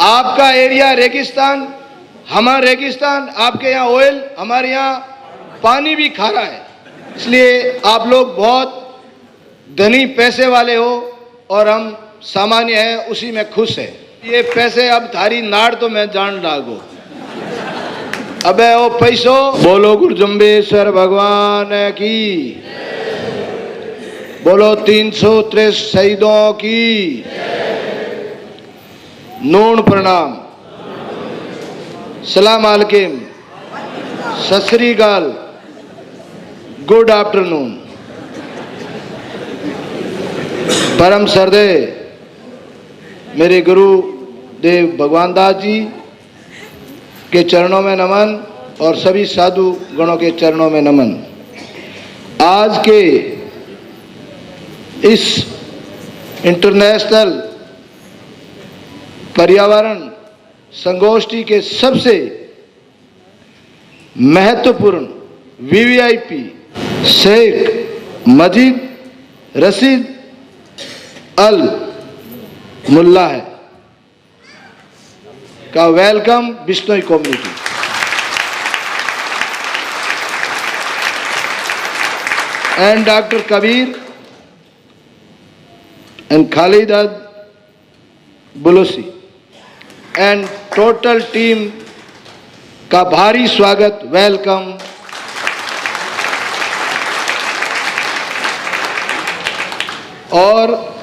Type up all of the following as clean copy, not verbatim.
आपका एरिया रेगिस्तान, हमारा रेगिस्तान, आपके यहाँ ऑयल, हमारे यहाँ पानी भी खारा है। इसलिए आप लोग बहुत धनी पैसे वाले हो और हम सामान्य हैं, उसी में खुश है। ये पैसे अब थारी नाड़ तो मैं जान डागो। अबे ओ पैसो, बोलो गुरु जम्बेश्वर भगवान की, बोलो 363 शहीदों की, नून प्रणाम, सलाम अलैकुम, सत श्री अकाल, गुड आफ्टरनून। परम श्रद्धेय मेरे गुरु देव भगवान दास जी के चरणों में नमन और सभी साधु गणों के चरणों में नमन। आज के इस इंटरनेशनल पर्यावरण संगोष्ठी के सबसे महत्वपूर्ण VVIP Sheikh Majid Rashid Al Mulla है का welcome Bishnoi community. And doctor Kabir and Khalid Bulusi and total team का भारी स्वागत, वेलकम। और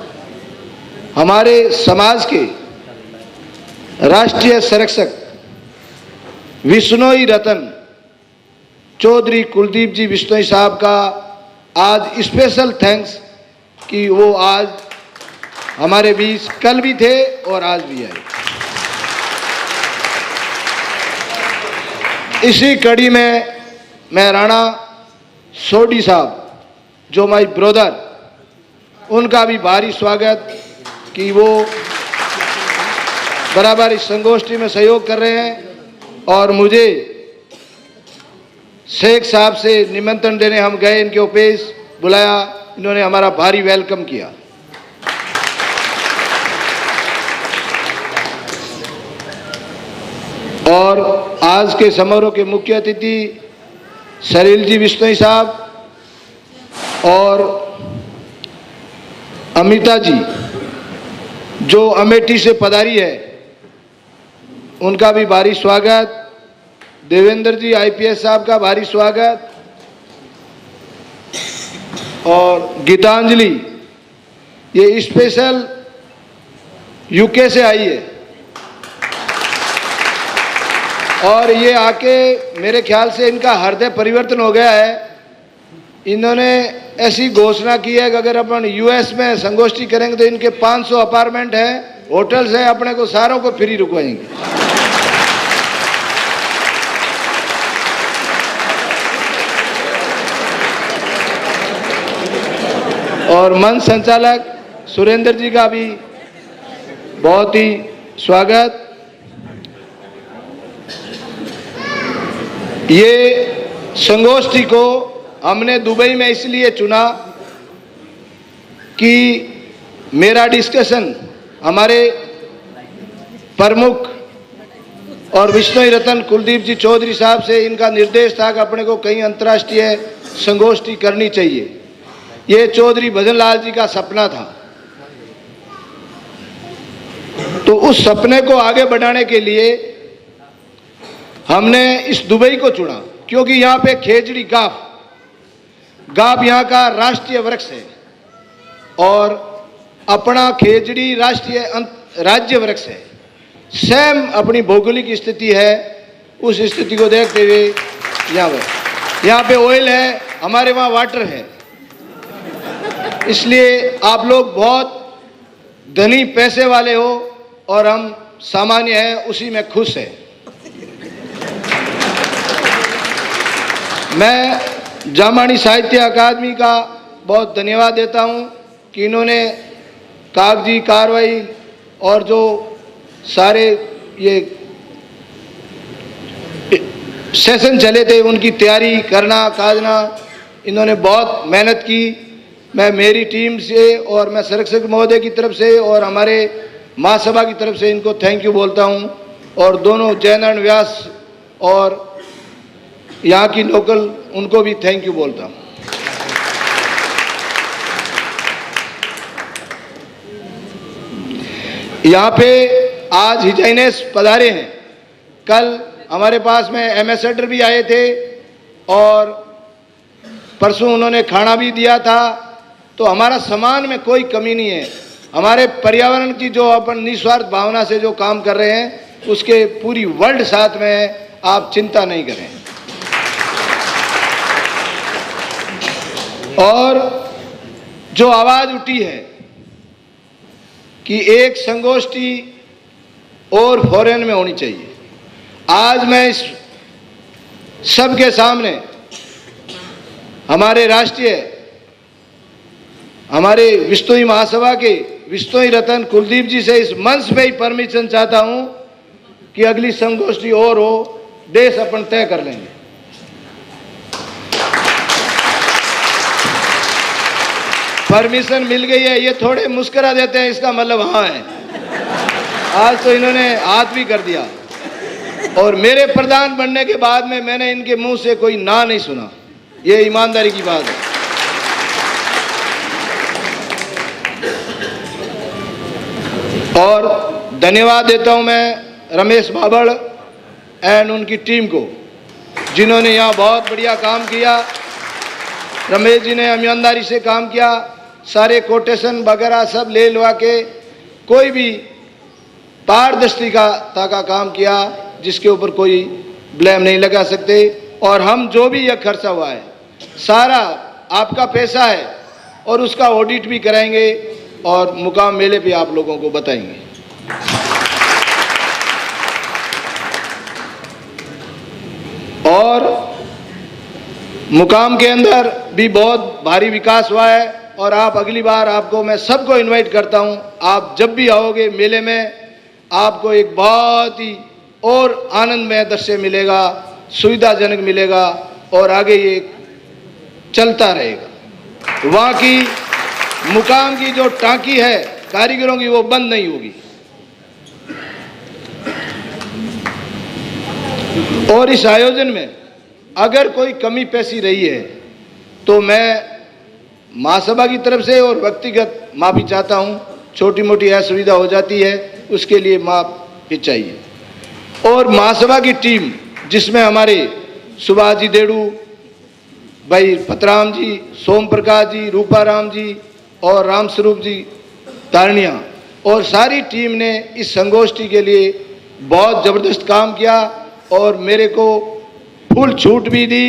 हमारे समाज के राष्ट्रीय संरक्षक विश्नोई रतन चौधरी कुलदीप जी बिश्नोई साहब का आज स्पेशल थैंक्स कि वो आज हमारे बीच कल भी थे और आज भी आए। इसी कड़ी में मैं राणा सोडी साहब जो माई ब्रदर, उनका भी भारी स्वागत कि वो बराबर इस संगोष्ठी में सहयोग कर रहे हैं। और मुझे शेख साहब से निमंत्रण देने हम गए, इनके ऑफिस बुलाया, इन्होंने हमारा भारी वेलकम किया। और आज के समारोह के मुख्य अतिथि सलील जी बिश्नोई साहब और अमिता जी जो अमेठी से पधारी है, उनका भी भारी स्वागत। देवेंद्र जी आईपीएस साहब का भारी स्वागत। और गीतांजलि ये स्पेशल यूके से आई है और ये आके मेरे ख्याल से इनका हृदय परिवर्तन हो गया है। इन्होंने ऐसी घोषणा की है कि अगर अपन यूएस में संगोष्ठी करेंगे तो इनके 500 अपार्टमेंट हैं, होटल्स हैं, अपने को सारों को फ्री रुकवाएंगे। और मंच संचालक सुरेंद्र जी का भी बहुत ही स्वागत। ये संगोष्ठी को हमने दुबई में इसलिए चुना कि मेरा डिस्कशन हमारे प्रमुख और बिश्नोई रतन कुलदीप जी चौधरी साहब से इनका निर्देश था कि अपने को कहीं अंतर्राष्ट्रीय संगोष्ठी करनी चाहिए। ये चौधरी भजन लाल जी का सपना था, तो उस सपने को आगे बढ़ाने के लिए हमने इस दुबई को चुना, क्योंकि यहाँ पे खेजड़ी गाफ यहाँ का राष्ट्रीय वृक्ष है और अपना खेजड़ी राष्ट्रीय राज्य वृक्ष है। सेम अपनी भौगोलिक स्थिति है, उस स्थिति को देखते हुए यहाँ पे ऑयल है, हमारे वहाँ वाटर है। इसलिए आप लोग बहुत धनी पैसे वाले हो और हम सामान्य हैं, उसी में खुश है। मैं जामानी साहित्य अकादमी का बहुत धन्यवाद देता हूं कि इन्होंने कागजी कार्रवाई और जो सारे ये सेशन चले थे उनकी तैयारी करना काजना, इन्होंने बहुत मेहनत की। मैं मेरी टीम से और मैं संरक्षक महोदय की तरफ से और हमारे महासभा की तरफ से इनको थैंक यू बोलता हूं, और दोनों जयनारायण व्यास और यहाँ की लोकल उनको भी थैंक यू बोलता हूं। यहाँ पे आज हिज हाइनेस पधारे हैं। कल हमारे पास में एम्बेसडर भी आए थे और परसों उन्होंने खाना भी दिया था। तो हमारा सामान में कोई कमी नहीं है। हमारे पर्यावरण की जो अपन निस्वार्थ भावना से जो काम कर रहे हैं उसके पूरी वर्ल्ड साथ में है, आप चिंता नहीं करें। और जो आवाज उठी है कि एक संगोष्ठी और फॉरेन में होनी चाहिए, आज मैं इस सबके सामने हमारे राष्ट्रीय हमारे विश्नोई महासभा के विश्नोई रतन कुलदीप जी से इस मंच पे ही परमिशन चाहता हूं कि अगली संगोष्ठी और हो, देश अपन तय कर लेंगे। परमिशन मिल गई है, ये थोड़े मुस्कुरा देते हैं, इसका मतलब हाँ है। आज तो इन्होंने हाथ भी कर दिया, और मेरे प्रधान बनने के बाद में मैंने इनके मुंह से कोई ना नहीं सुना। ये ईमानदारी की बात है। और धन्यवाद देता हूं मैं रमेश बाबड़ एंड उनकी टीम को, जिन्होंने यहाँ बहुत बढ़िया काम किया। रमेश जी ने ईमानदारी से काम किया, सारे कोटेशन वगैरह सब ले लवा के कोई भी पारदर्शिता का काम किया, जिसके ऊपर कोई ब्लेम नहीं लगा सकते। और हम जो भी यह खर्चा हुआ है सारा आपका पैसा है, और उसका ऑडिट भी कराएंगे और मुकाम मेले पे आप लोगों को बताएंगे। और मुकाम के अंदर भी बहुत भारी विकास हुआ है, और आप अगली बार आपको मैं सबको इनवाइट करता हूं। आप जब भी आओगे मेले में, आपको एक बहुत ही और आनंदमय दृश्य मिलेगा, सुविधाजनक मिलेगा, और आगे ये चलता रहेगा। वहाँ की मुकाम की जो टांकी है कारीगरों की, वो बंद नहीं होगी। और इस आयोजन में अगर कोई कमी पेशी रही है तो मैं महासभा की तरफ से और व्यक्तिगत माफी चाहता हूं। छोटी मोटी असुविधा हो जाती है, उसके लिए माफी चाहिए। और महासभा की टीम, जिसमें हमारे सुभाष जी देड़ू, भाई पतराम जी, सोम प्रकाश जी, रूपाराम जी और रामस्वरूप जी तारनिया, और सारी टीम ने इस संगोष्ठी के लिए बहुत ज़बरदस्त काम किया, और मेरे को फुल छूट भी दी,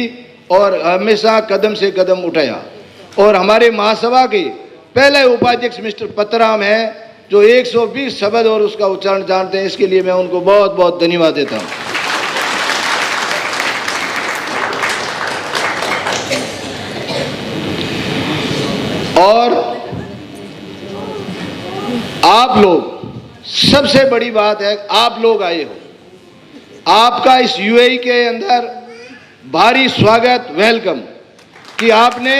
और हमेशा कदम से कदम उठाया। और हमारे महासभा के पहले उपाध्यक्ष मिस्टर पतराम हैं, जो 120 शब्द और उसका उच्चारण जानते हैं। इसके लिए मैं उनको बहुत बहुत धन्यवाद देता हूं। और आप लोग, सबसे बड़ी बात है, आप लोग आए हो। आपका इस यूएई के अंदर भारी स्वागत, वेलकम, कि आपने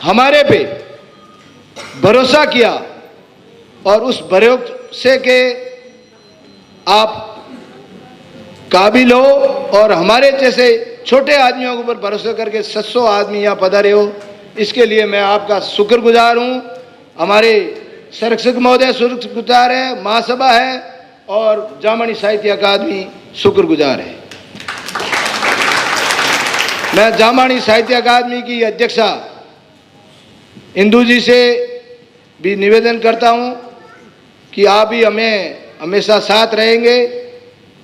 हमारे पे भरोसा किया, और उस भरोसे के आप काबिल हो, और हमारे जैसे छोटे आदमियों के ऊपर भरोसा करके 700 आदमी यहाँ पधारे हो। इसके लिए मैं आपका शुक्रगुजार हूँ। हमारे संरक्षक महोदय शुक्रगुजार है, महासभा है, और जामणी साहित्य अकादमी शुक्रगुजार है। मैं जामणी साहित्य अकादमी की अध्यक्षा इंदू जी से भी निवेदन करता हूं कि आप भी हमें हमेशा साथ रहेंगे।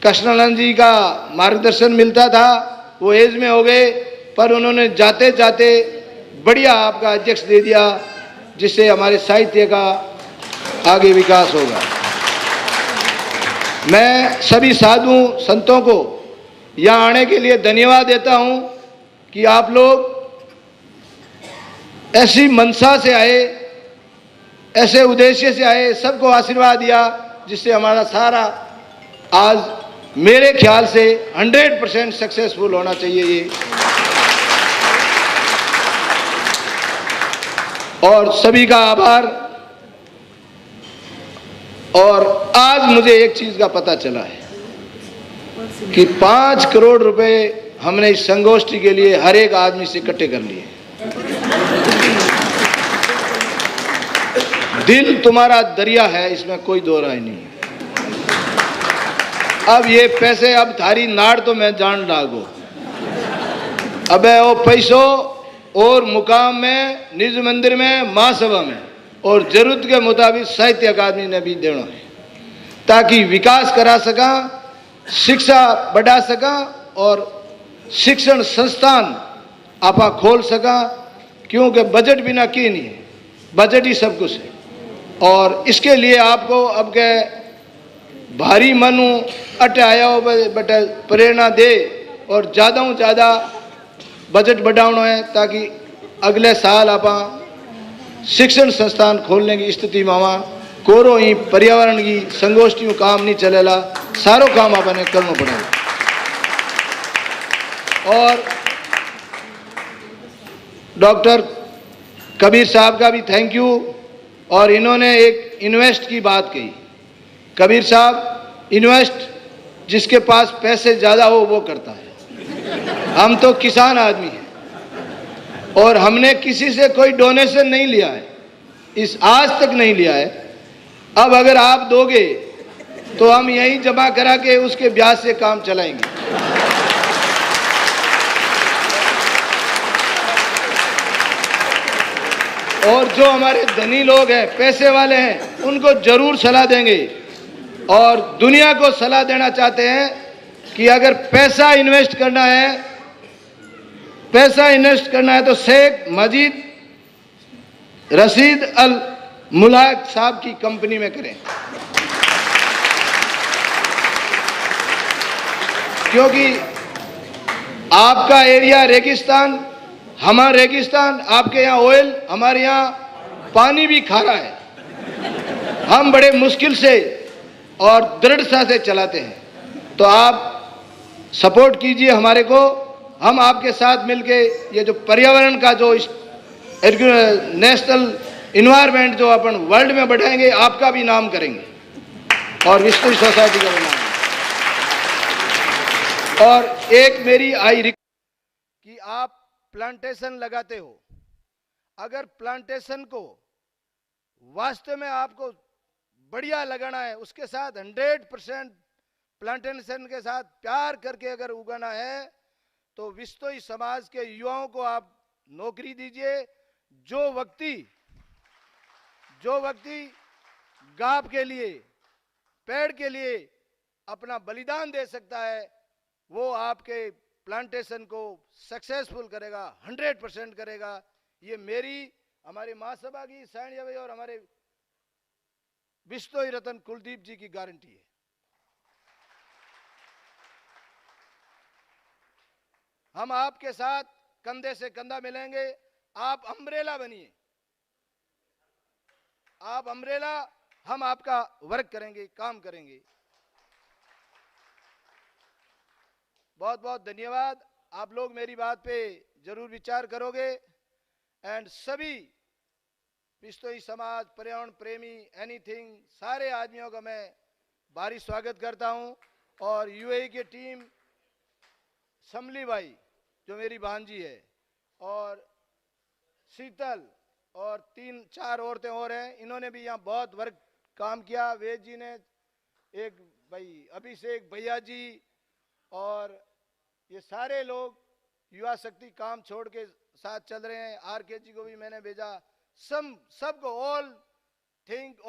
कृष्णानंद जी का मार्गदर्शन मिलता था, वो एज में हो गए, पर उन्होंने जाते जाते बढ़िया आपका अध्यक्ष दे दिया, जिससे हमारे साहित्य का आगे विकास होगा। मैं सभी साधु संतों को यहाँ आने के लिए धन्यवाद देता हूँ कि आप लोग ऐसी मंशा से आए, ऐसे उद्देश्य से आए, सबको आशीर्वाद दिया, जिससे हमारा सारा आज मेरे ख्याल से 100% सक्सेसफुल होना चाहिए ये। और सभी का आभार। और आज मुझे एक चीज का पता चला है कि 5 करोड़ रुपए हमने इस संगोष्ठी के लिए हर एक आदमी से इकट्ठे कर लिए। दिल तुम्हारा दरिया है, इसमें कोई दो राय नहीं। अब ये पैसे अब थारी नाड़ तो मैं जान डागो, अब वो पैसों और मुकाम में, निज मंदिर में, महासभा में और जरूरत के मुताबिक साहित्य अकादमी ने भी देना है, ताकि विकास करा सका, शिक्षा बढ़ा सका और शिक्षण संस्थान आपा खोल सका। क्योंकि बजट बिना की नहीं है, बजट ही सब कुछ है। और इसके लिए आपको अब के भारी मनु अट आया हो बट प्रेरणा दे और ज़्यादा से ज़्यादा बजट बढ़ाना है, ताकि अगले साल आप शिक्षण संस्थान खोलने की स्थिति में वहाँ कोरो ही पर्यावरण की संगोष्ठी में काम नहीं चलेला, सारो काम आपने करना पड़ेगा। और डॉक्टर कबीर साहब का भी थैंक यू। और इन्होंने एक इन्वेस्ट की बात कही। कबीर साहब, इन्वेस्ट जिसके पास पैसे ज़्यादा हो वो करता है। हम तो किसान आदमी हैं और हमने किसी से कोई डोनेशन नहीं लिया है, इस आज तक नहीं लिया है। अब अगर आप दोगे तो हम यहीं जमा करा के उसके ब्याज से काम चलाएंगे। और जो हमारे धनी लोग हैं, पैसे वाले हैं, उनको जरूर सलाह देंगे और दुनिया को सलाह देना चाहते हैं कि अगर पैसा इन्वेस्ट करना है तो शेख मजीद रशीद अल मुलाक साहब की कंपनी में करें, क्योंकि आपका एरिया रेगिस्तान, हमारा रेगिस्तान, आपके यहाँ ऑयल, हमारे यहाँ पानी भी खारा है। हम बड़े मुश्किल से और दृढ़ता से चलाते हैं, तो आप सपोर्ट कीजिए हमारे को। हम आपके साथ मिलके ये जो पर्यावरण का जो नेशनल इन्वायरमेंट जो अपन वर्ल्ड में बढ़ाएंगे, आपका भी नाम करेंगे और विश्व सोसाइटी का भी नाम। और एक मेरी आई कि आप प्लांटेशन लगाते हो, अगर प्लांटेशन को वास्तव में आपको बढ़िया लगाना है, उसके साथ 100% प्लांटेशन के साथ प्यार करके अगर उगाना है, तो विश्वोई समाज के युवाओं को आप नौकरी दीजिए। जो व्यक्ति गांव के लिए, पेड़ के लिए अपना बलिदान दे सकता है, वो आपके प्लांटेशन को सक्सेसफुल करेगा, 100% करेगा। ये मेरी, हमारी महासभा की, सैन्य भाई और हमारे विश्वोई रतन कुलदीप जी की गारंटी है। हम आपके साथ कंधे से कंधा मिलेंगे। आप अम्ब्रेला बनिए, आप अम्ब्रेला, हम आपका वर्क करेंगे, काम करेंगे। बहुत बहुत धन्यवाद। आप लोग मेरी बात पे जरूर विचार करोगे। एंड सभी विश्वोई समाज, पर्यावरण प्रेमी, एनीथिंग, सारे आदमियों का मैं भारी स्वागत करता हूं। और यूएई की टीम, समली भाई जो मेरी भांजी है, और शीतल और 3-4 औरतें और हैं, इन्होंने भी यहाँ बहुत वर्क काम किया। वेद जी ने, एक भाई अभिषेक भैया जी, और ये सारे लोग युवा शक्ति काम छोड़ के साथ चल रहे हैं। आरके जी को भी मैंने भेजा। सबको ऑल थिंक